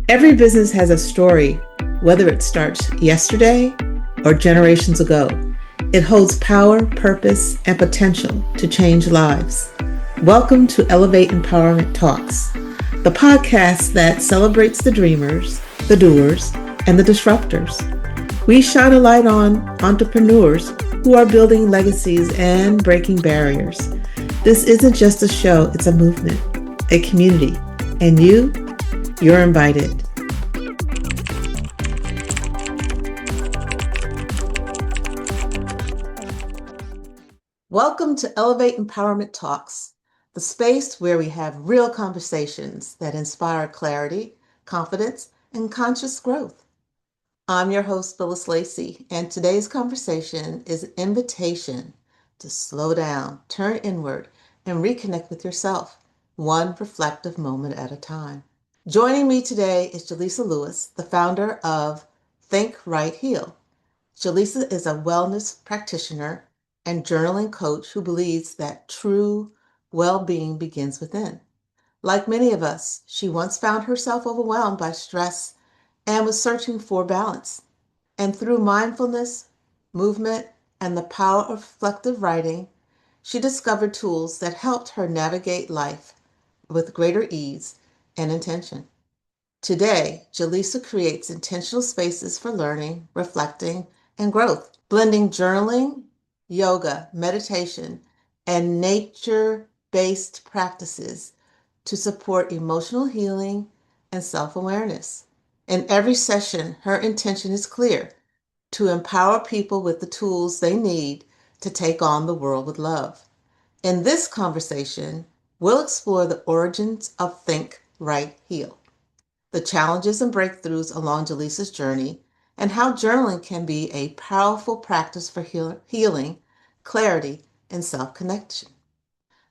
Every business has a story, whether it starts yesterday or generations ago. It holds power, purpose, and potential to change lives. Welcome to Elevate Empowerment Talks, the podcast that celebrates the dreamers, the doers, and the disruptors. We shine a light on entrepreneurs who are building legacies and breaking barriers. This isn't just a show, it's a movement, a community, and you're invited. Welcome to Elevate Empowerment Talks, the space where we have real conversations that inspire clarity, confidence, and conscious growth. I'm your host, Phyllis Lacy, and today's conversation is an invitation to slow down, turn inward, and reconnect with yourself, one reflective moment at a time. Joining me today is Gelisa Lewis, the founder of Think Right Heal. Gelisa is a wellness practitioner and journaling coach who believes that true well-being begins within. Like many of us, she once found herself overwhelmed by stress and was searching for balance. And through mindfulness, movement, and the power of reflective writing, she discovered tools that helped her navigate life with greater ease and intention. Today, Gelisa creates intentional spaces for learning, reflecting, and growth, blending journaling, yoga, meditation, and nature-based practices to support emotional healing and self-awareness. In every session, her intention is clear: to empower people with the tools they need to take on the world with love. In this conversation, we'll explore the origins of Think Right Heal, the challenges and breakthroughs along Jalisa's journey, and how journaling can be a powerful practice for healing, clarity, and self-connection.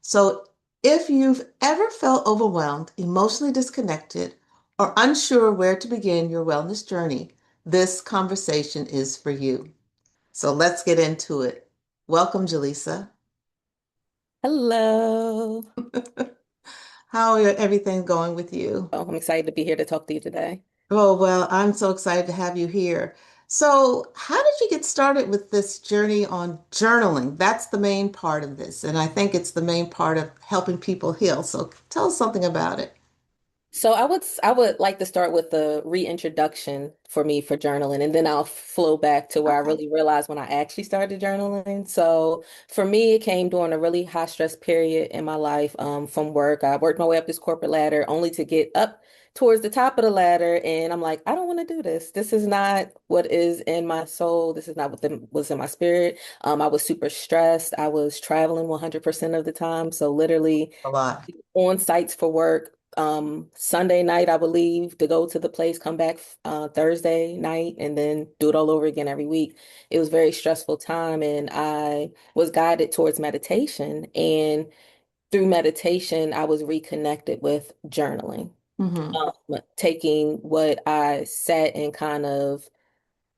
So, if you've ever felt overwhelmed, emotionally disconnected, or unsure where to begin your wellness journey, this conversation is for you. So let's get into it. Welcome, Gelisa. Hello. How are everything going with you? Oh, I'm excited to be here to talk to you today. Oh, well, I'm so excited to have you here. So, how did you get started with this journey on journaling? That's the main part of this, and I think it's the main part of helping people heal. So, tell us something about it. So I would like to start with the reintroduction for me for journaling, and then I'll flow back to where I Okay. really realized when I actually started journaling. So for me, it came during a really high stress period in my life, from work. I worked my way up this corporate ladder only to get up towards the top of the ladder, and I'm like, I don't want to do this. This is not what is in my soul. This is not what was in my spirit. I was super stressed. I was traveling 100% of the time, so literally A lot. on sites for work. Sunday night, I would leave to go to the place, come back Thursday night, and then do it all over again every week. It was a very stressful time, and I was guided towards meditation. And through meditation, I was reconnected with journaling, Mm-hmm. um, taking what I sat and kind of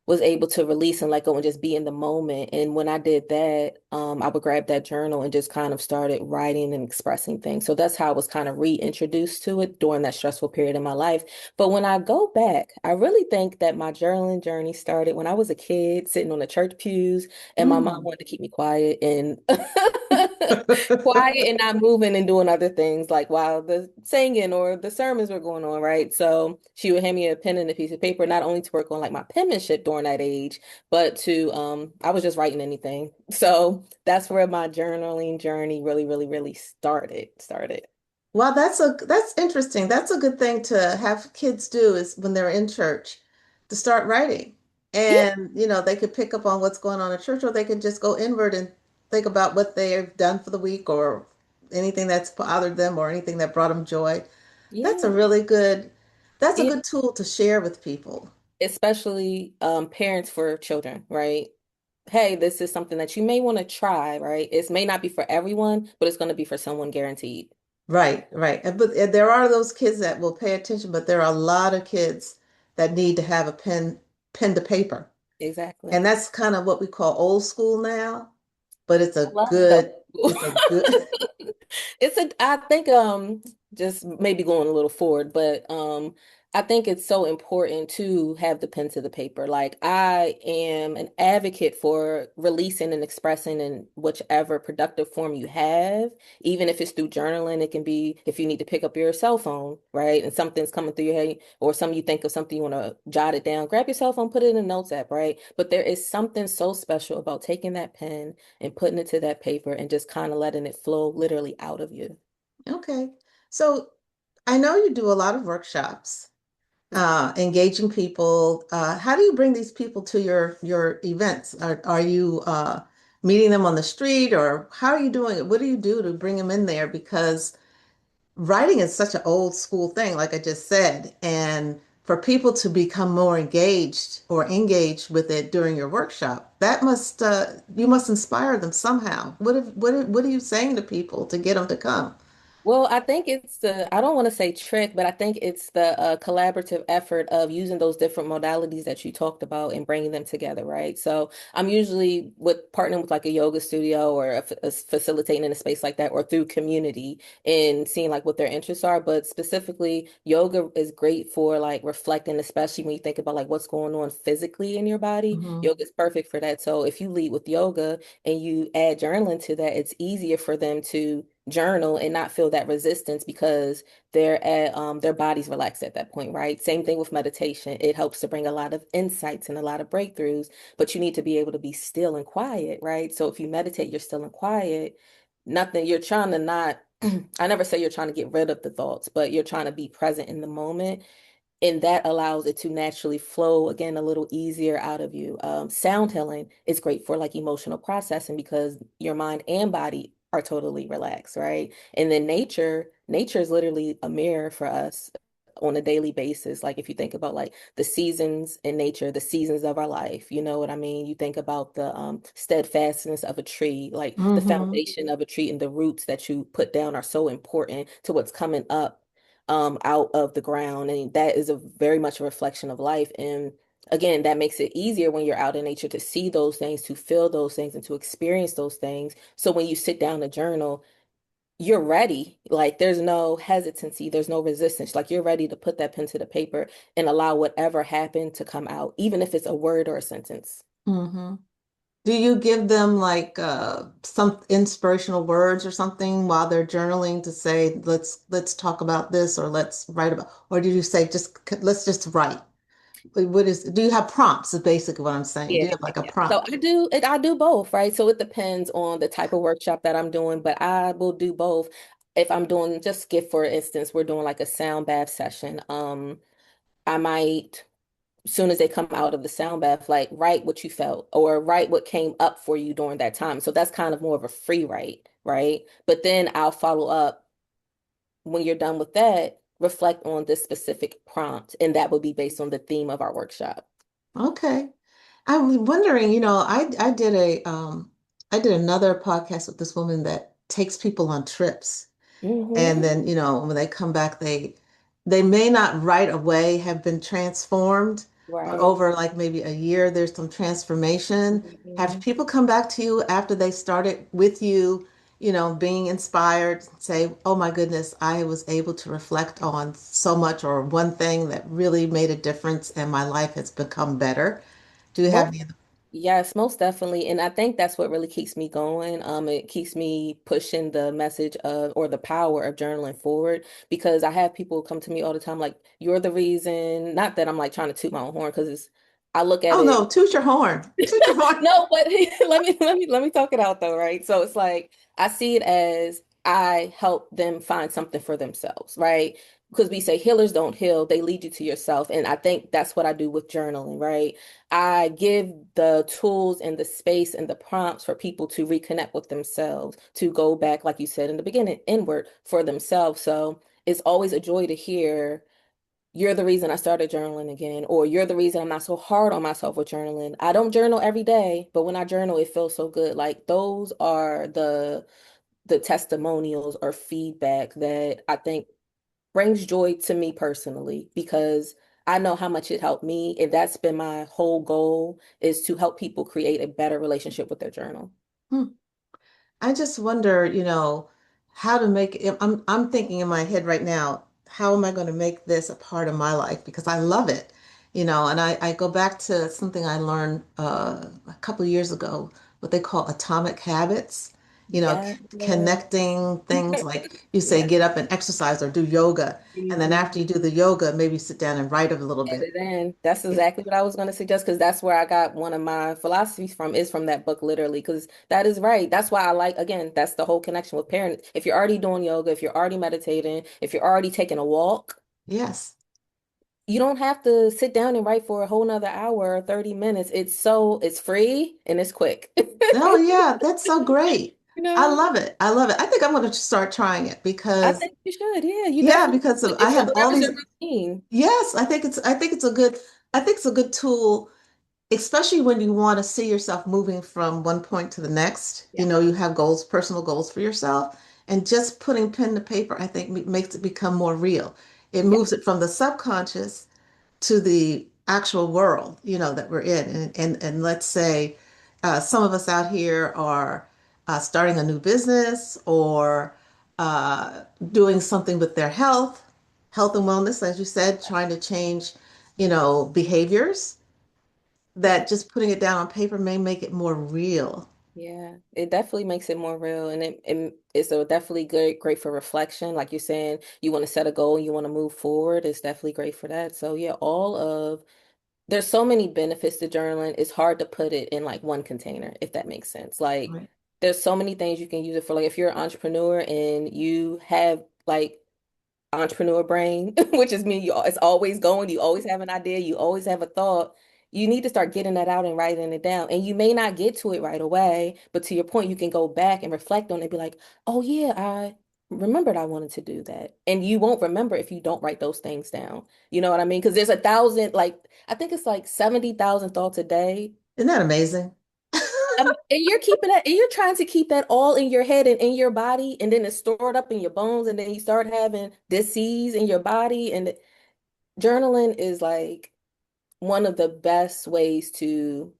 was able to release and let go and just be in the moment. And when I did that, I would grab that journal and just kind of started writing and expressing things. So that's how I was kind of reintroduced to it during that stressful period in my life. But when I go back, I really think that my journaling journey started when I was a kid sitting on the church pews and my mom Mm. wanted to keep me quiet and quiet and not moving and doing other things like while the singing or the sermons were going on, right? So she would hand me a pen and a piece of paper, not only to work on like my penmanship during that age, but to I was just writing anything. So that's where my journaling journey really, really, really started. Well, that's interesting. That's a good thing to have kids do is when they're in church to start writing. Yeah, And, they could pick up on what's going on in church, or they could just go inward and think about what they've done for the week or anything that's bothered them or anything that brought them joy. That's a yeah, really good, that's a yeah. good tool to share with people. Especially parents for children, right? Hey, this is something that you may want to try, right? It may not be for everyone, but it's going to be for someone guaranteed. Right, right. But there are those kids that will pay attention, but there are a lot of kids that need to have a pen to paper. Exactly. And that's kind of what we call old school now, but I love the it's a good, It's a I think just maybe going a little forward, but I think it's so important to have the pen to the paper. Like I am an advocate for releasing and expressing in whichever productive form you have, even if it's through journaling. It can be if you need to pick up your cell phone, right? And something's coming through your head, or some you think of something you want to jot it down, grab your cell phone, put it in a notes app, right? But there is something so special about taking that pen and putting it to that paper and just kind of letting it flow literally out of you. Okay. So I know you do a lot of workshops, engaging people. How do you bring these people to your events? Are you meeting them on the street, or how are you doing it? What do you do to bring them in there? Because writing is such an old school thing, like I just said, and for people to become more engaged or engaged with it during your workshop, that must you must inspire them somehow. What are you saying to people to get them to come? Well, I think it's I don't want to say trick, but I think it's the collaborative effort of using those different modalities that you talked about and bringing them together, right? So I'm usually with partnering with like a yoga studio or facilitating in a space like that or through community and seeing like what their interests are. But specifically, yoga is great for like reflecting, especially when you think about like what's going on physically in your body. Hmm. Yoga is perfect for that. So if you lead with yoga and you add journaling to that, it's easier for them to journal and not feel that resistance because their bodies relax at that point, right? Same thing with meditation. It helps to bring a lot of insights and a lot of breakthroughs, but you need to be able to be still and quiet, right? So if you meditate, you're still and quiet, nothing, you're trying to not I never say you're trying to get rid of the thoughts, but you're trying to be present in the moment and that allows it to naturally flow again a little easier out of you. Sound healing is great for like emotional processing because your mind and body are totally relaxed, right? And then nature is literally a mirror for us on a daily basis. Like if you think about like the seasons in nature, the seasons of our life, you know what I mean? You think about the steadfastness of a tree, like the Hmm. foundation of a tree and the roots that you put down are so important to what's coming up out of the ground. And that is a very much a reflection of life. And again, that makes it easier when you're out in nature to see those things, to feel those things, and to experience those things. So when you sit down to journal, you're ready. Like there's no hesitancy, there's no resistance. Like you're ready to put that pen to the paper and allow whatever happened to come out, even if it's a word or a sentence. Hmm. Do you give them like some inspirational words or something while they're journaling to say, let's talk about this or let's write about, or do you say just let's just write? What is, do you have prompts is basically what I'm saying. Do Yeah, you have yeah, like a yeah. So prompt? I do both, right? So it depends on the type of workshop that I'm doing, but I will do both. If I'm doing just skip, for instance, we're doing like a sound bath session. I might, soon as they come out of the sound bath, like write what you felt or write what came up for you during that time. So that's kind of more of a free write, right? But then I'll follow up when you're done with that, reflect on this specific prompt, and that will be based on the theme of our workshop. Okay. I'm wondering, I did another podcast with this woman that takes people on trips. And Hmm. then, when they come back, they may not right away have been transformed, but Right. over like maybe a year, there's some transformation. Have Mhm. people come back to you after they started with you, being inspired, say, "Oh my goodness, I was able to reflect on so much or one thing that really made a difference and my life has become better." Do you have Most any? Yes, most definitely. And I think that's what really keeps me going. It keeps me pushing the message of or the power of journaling forward because I have people come to me all the time like, you're the reason, not that I'm like trying to toot my own horn because I look at Oh it. no, toot your horn. Toot your horn. No, but let me talk it out though, right? So it's like I see it as I help them find something for themselves, right? Because we say healers don't heal, they lead you to yourself. And I think that's what I do with journaling, right? I give the tools and the space and the prompts for people to reconnect with themselves, to go back, like you said in the beginning, inward for themselves. So it's always a joy to hear you're the reason I started journaling again, or you're the reason I'm not so hard on myself with journaling. I don't journal every day, but when I journal, it feels so good. Like those are the testimonials or feedback that I think brings joy to me personally because I know how much it helped me, and that's been my whole goal is to help people create a better relationship with their journal. Hmm. I just wonder, how to make it. I'm thinking in my head right now, how am I going to make this a part of my life? Because I love it, and I go back to something I learned a couple of years ago, what they call atomic habits, Yeah. connecting things like you say, Yeah. get up and exercise or do yoga. And then Mhm. after you do the yoga, maybe sit down and write a little Get bit. it in. That's exactly what I was going to suggest because that's where I got one of my philosophies from is from that book, literally. Because that is right. That's why I like, again, that's the whole connection with parents. If you're already doing yoga, if you're already meditating, if you're already taking a walk, Yes. you don't have to sit down and write for a whole nother hour or 30 minutes. It's free and it's quick. Oh, yeah, that's so great. You I know, love it. I love it. I think I'm going to start trying it I because, think you should. Yeah, you yeah, definitely because should. I It's have all whatever's these. your routine. Yes, I think it's a good, I think it's a good tool, especially when you want to see yourself moving from one point to the next. Yeah. You have goals, personal goals for yourself, and just putting pen to paper, I think makes it become more real. It Yeah. moves it from the subconscious to the actual world, that we're in. And let's say some of us out here are starting a new business or doing something with their health and wellness, as you said, trying to change, behaviors Yeah. that just putting it down on paper may make it more real. Yeah, it definitely makes it more real and it's a definitely great for reflection. Like you're saying, you want to set a goal, you want to move forward. It's definitely great for that. So yeah, there's so many benefits to journaling. It's hard to put it in like one container, if that makes sense. Like Right. there's so many things you can use it for. Like if you're an entrepreneur and you have like entrepreneur brain, which is me. It's always going. You always have an idea. You always have a thought. You need to start getting that out and writing it down. And you may not get to it right away, but to your point, you can go back and reflect on it and be like, oh, yeah, I remembered I wanted to do that. And you won't remember if you don't write those things down. You know what I mean? Because there's a thousand, like, I think it's like 70,000 thoughts a day. Isn't that amazing? And you're keeping that, and you're trying to keep that all in your head and in your body, and then it's stored up in your bones, and then you start having disease in your body. And journaling is like one of the best ways to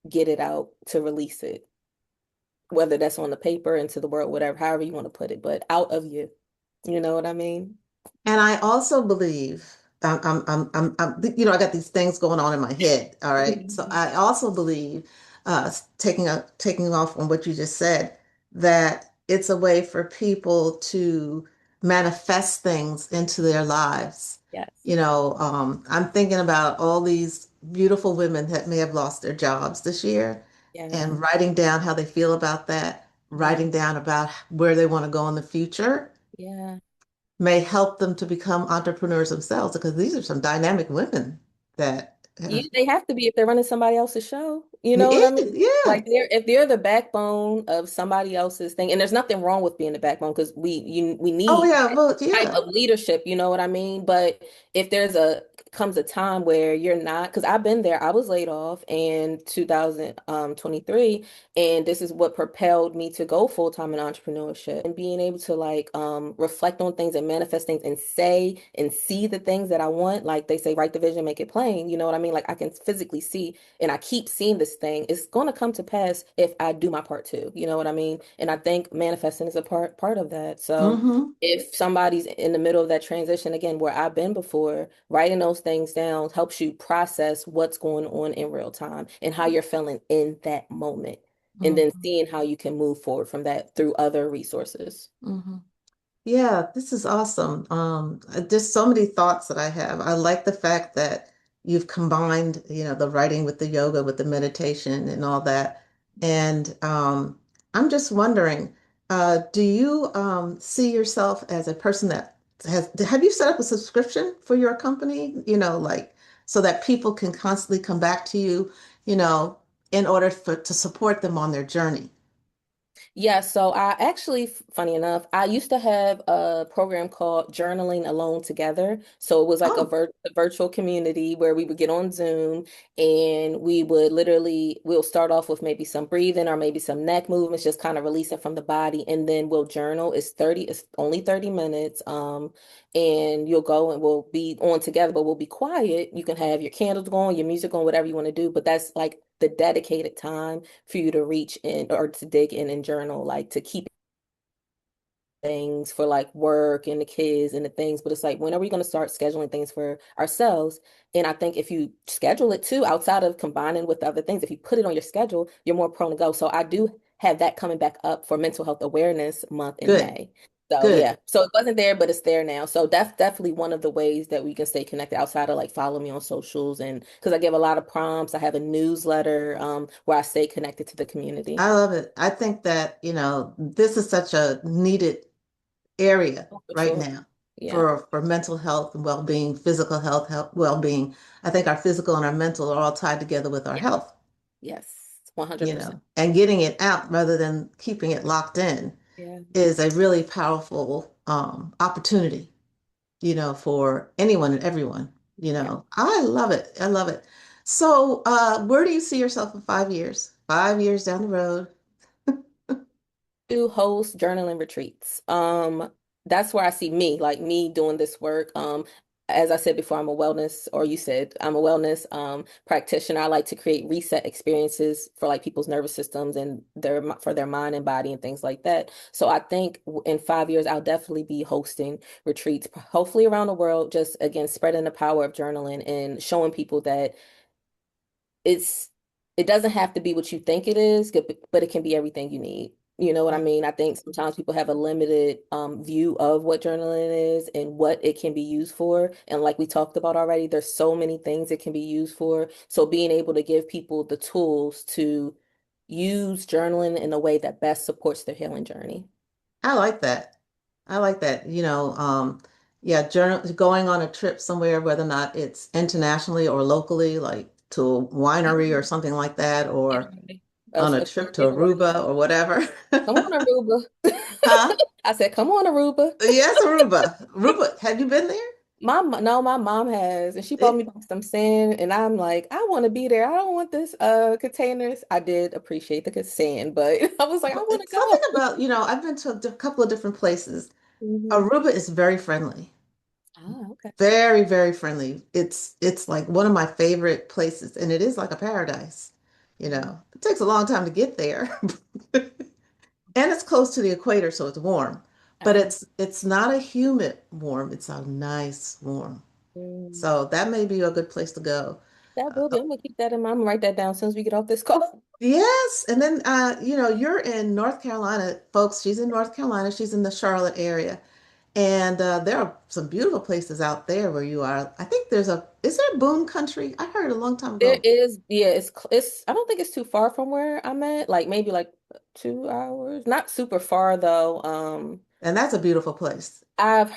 get it out, to release it, whether that's on the paper, into the world, whatever, however you want to put it, but out of you. You know what I mean? And I also believe, I got these things going on in my head. All right. So Mhm. I also believe, taking off on what you just said, that it's a way for people to manifest things into their lives. Yes. I'm thinking about all these beautiful women that may have lost their jobs this year Yeah. and writing down how they feel about that, Yeah. writing down about where they want to go in the future Yeah. may help them to become entrepreneurs themselves because these are some dynamic women that You, they have to be if they're running somebody else's show. You know what I it mean? is, yeah. Like if they're the backbone of somebody else's thing, and there's nothing wrong with being the backbone because we Oh need yeah, well, type yeah. of leadership, you know what I mean? But if there's a comes a time where you're not, because I've been there, I was laid off in 2023, and this is what propelled me to go full time in entrepreneurship and being able to like reflect on things and manifest things and say and see the things that I want. Like they say, write the vision, make it plain. You know what I mean? Like I can physically see, and I keep seeing this thing. It's going to come to pass if I do my part too. You know what I mean? And I think manifesting is a part of that. So Mm-hmm. if somebody's in the middle of that transition again where I've been before, writing those things down helps you process what's going on in real time and how you're feeling in that moment, and then Mm-hmm. seeing how you can move forward from that through other resources. Mm-hmm. Yeah, this is awesome. There's so many thoughts that I have. I like the fact that you've combined, the writing with the yoga, with the meditation and all that. And I'm just wondering, do you see yourself as a person that have you set up a subscription for your company, like so that people can constantly come back to you, you know, in order to support them on their journey? Yeah, so I actually, funny enough, I used to have a program called Journaling Alone Together. So it was like Oh, a virtual community where we would get on Zoom and we would we'll start off with maybe some breathing or maybe some neck movements, just kind of releasing from the body. And then we'll journal. It's only 30 minutes. And you'll go and we'll be on together, but we'll be quiet. You can have your candles going, your music going, whatever you want to do. But that's like the dedicated time for you to reach in or to dig in and journal, like to keep things for like work and the kids and the things, but it's like, when are we going to start scheduling things for ourselves? And I think if you schedule it too, outside of combining with other things, if you put it on your schedule, you're more prone to go. So I do have that coming back up for Mental Health Awareness Month in Good, May. So good. yeah, so it wasn't there, but it's there now. So that's definitely one of the ways that we can stay connected outside of like follow me on socials, and because I give a lot of prompts, I have a newsletter where I stay connected to the community. I love it. I think that, this is such a needed area Oh, for right sure. now Yeah. for mental health and well-being, physical health, well-being. I think our physical and our mental are all tied together with our Yeah. health, Yes. 100%. and getting it out rather than keeping it locked in Yeah. is a really powerful opportunity, for anyone and everyone. Yeah. I love it. I love it. So, where do you see yourself in 5 years? 5 years down the road? Do host journaling retreats. That's where I see me, like me doing this work. As I said before, I'm a wellness, or you said I'm a wellness practitioner. I like to create reset experiences for like people's nervous systems and for their mind and body and things like that. So I think in 5 years, I'll definitely be hosting retreats, hopefully around the world, just again spreading the power of journaling and showing people that it's it doesn't have to be what you think it is, but it can be everything you need. You know what I mean? I think sometimes people have a limited view of what journaling is and what it can be used for. And like we talked about already, there's so many things it can be used for. So being able to give people the tools to use journaling in a way that best supports their healing journey. I like that. I like that. Yeah, going on a trip somewhere, whether or not it's internationally or locally, like to a winery or something like that, or Anyway, on a a trip to getaway. Aruba or whatever. Come on, Aruba. Huh? I said, come on, Aruba. Yes, Aruba. Aruba, have you been there? No, my mom has, and she bought me It, back some sand, and I'm like, I want to be there. I don't want this containers. I did appreciate the sand, but I was like, I but want to it's something go. about, I've been to a couple of different places. Hmm. Aruba is very friendly. Ah, okay. Very, very friendly. It's like one of my favorite places, and it is like a paradise. It takes a long time to get there, and it's close to the equator, so it's warm. But Ah, it's not a humid warm. It's a nice warm. mm. So that may be a good place to go. That will be. I'm gonna keep that in mind. I'm gonna write that down as soon as we get off this call. Yes, and then you're in North Carolina, folks. She's in North Carolina. She's in the Charlotte area. And there are some beautiful places out there where you are. I think is there Boone Country? I heard a long time There ago. is, yeah, it's. I don't think it's too far from where I'm at. Like maybe like 2 hours. Not super far though. And that's a beautiful place. I've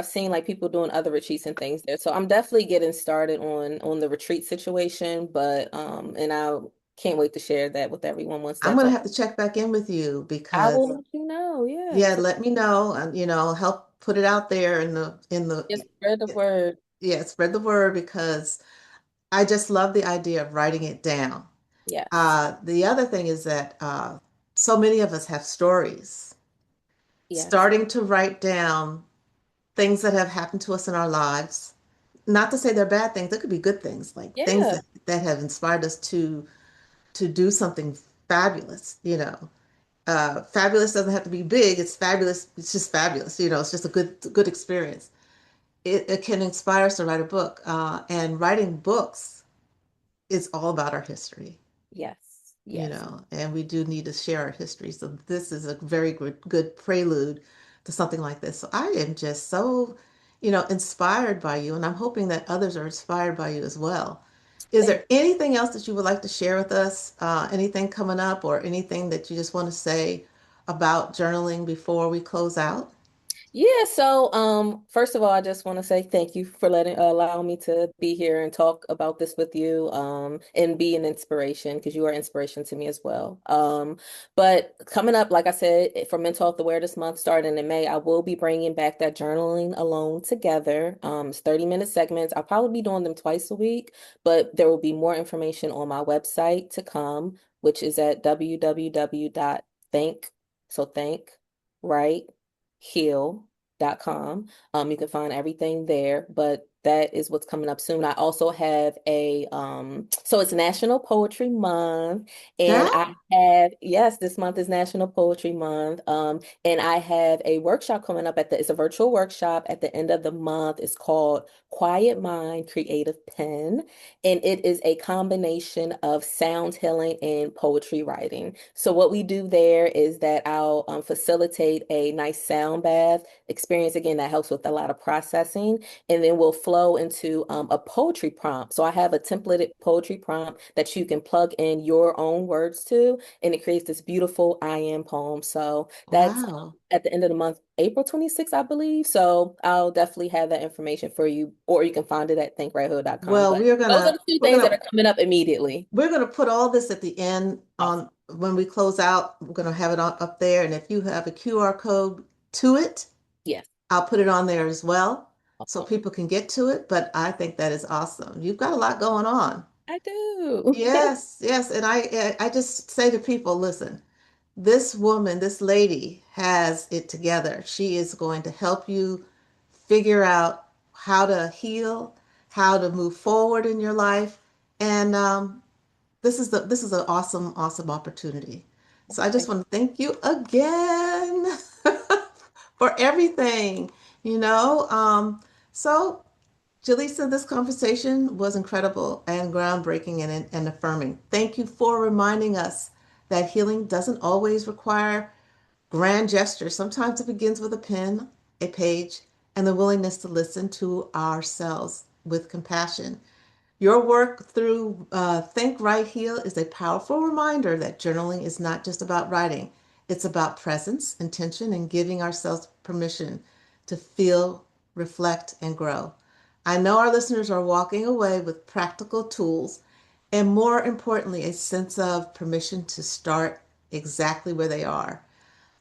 seen like people doing other retreats and things there. So I'm definitely getting started on the retreat situation, but and I can't wait to share that with everyone once I'm that's gonna all. have to check back in with you I will because let you know. yeah, Yes. let me know and help put it out there Just spread the word. yeah, spread the word because I just love the idea of writing it down. Yes. The other thing is that so many of us have stories. Yes. Starting to write down things that have happened to us in our lives. Not to say they're bad things, they could be good things, like things Yeah. that have inspired us to do something fabulous. Fabulous doesn't have to be big. It's fabulous. It's just fabulous. It's just a good experience. It can inspire us to write a book. And writing books is all about our history. Yes. Yes. And we do need to share our history. So this is a very good prelude to something like this. So I am just so, inspired by you, and I'm hoping that others are inspired by you as well. Is Thank there anything else that you would like to share with us? Anything coming up or anything that you just want to say about journaling before we close out? Yeah, so first of all, I just want to say thank you for letting allow me to be here and talk about this with you and be an inspiration because you are inspiration to me as well. But coming up, like I said, for Mental Health Awareness Month starting in May, I will be bringing back that journaling alone together. It's 30-minute segments. I'll probably be doing them twice a week, but there will be more information on my website to come, which is at www.thank, so thank, right? Heal.com. You can find everything there. But that is what's coming up soon. I also have so it's National Poetry Month, and That, I have, yes, this month is National Poetry Month. And I have a workshop coming up it's a virtual workshop at the end of the month. It's called Quiet Mind, Creative Pen, and it is a combination of sound healing and poetry writing. So what we do there is that I'll facilitate a nice sound bath experience again that helps with a lot of processing, and then we'll flow into a poetry prompt. So I have a templated poetry prompt that you can plug in your own words to, and it creates this beautiful I am poem. So that's wow. at the end of the month, April 26th, I believe. So I'll definitely have that information for you, or you can find it at thinkrighthood.com. Well, But those are the two we're things that gonna are coming up immediately. we're gonna put all this at the end Awesome. on when we close out. We're gonna have it up there, and if you have a QR code to it, Yes. I'll put it on there as well so Awesome. people can get to it. But I think that is awesome. You've got a lot going on. I do. Yes, yes. And I just say to people, listen, this woman, this lady has it together. She is going to help you figure out how to heal, how to move forward in your life. And this is an awesome, awesome opportunity. So I just Thank want to thank you again for everything, you know. So Gelisa, this conversation was incredible and groundbreaking and affirming. Thank you for reminding us that healing doesn't always require grand gestures. Sometimes it begins with a pen, a page, and the willingness to listen to ourselves with compassion. Your work through Think, Write, Heal is a powerful reminder that journaling is not just about writing, it's about presence, intention, and giving ourselves permission to feel, reflect, and grow. I know our listeners are walking away with practical tools and, more importantly, a sense of permission to start exactly where they are.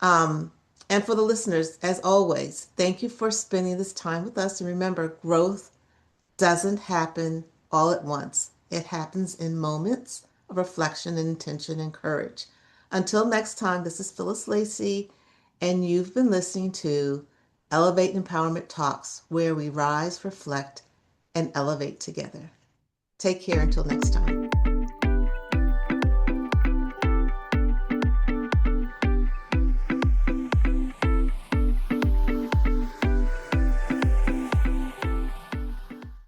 Um, and for the listeners, as always, thank you for spending this time with us. And remember, growth doesn't happen all at once. It happens in moments of reflection and intention and courage. Until next time, this is Phyllis Lacy, and you've been listening to Elevate Empowerment Talks, where we rise, reflect, and elevate together. Take care until next time.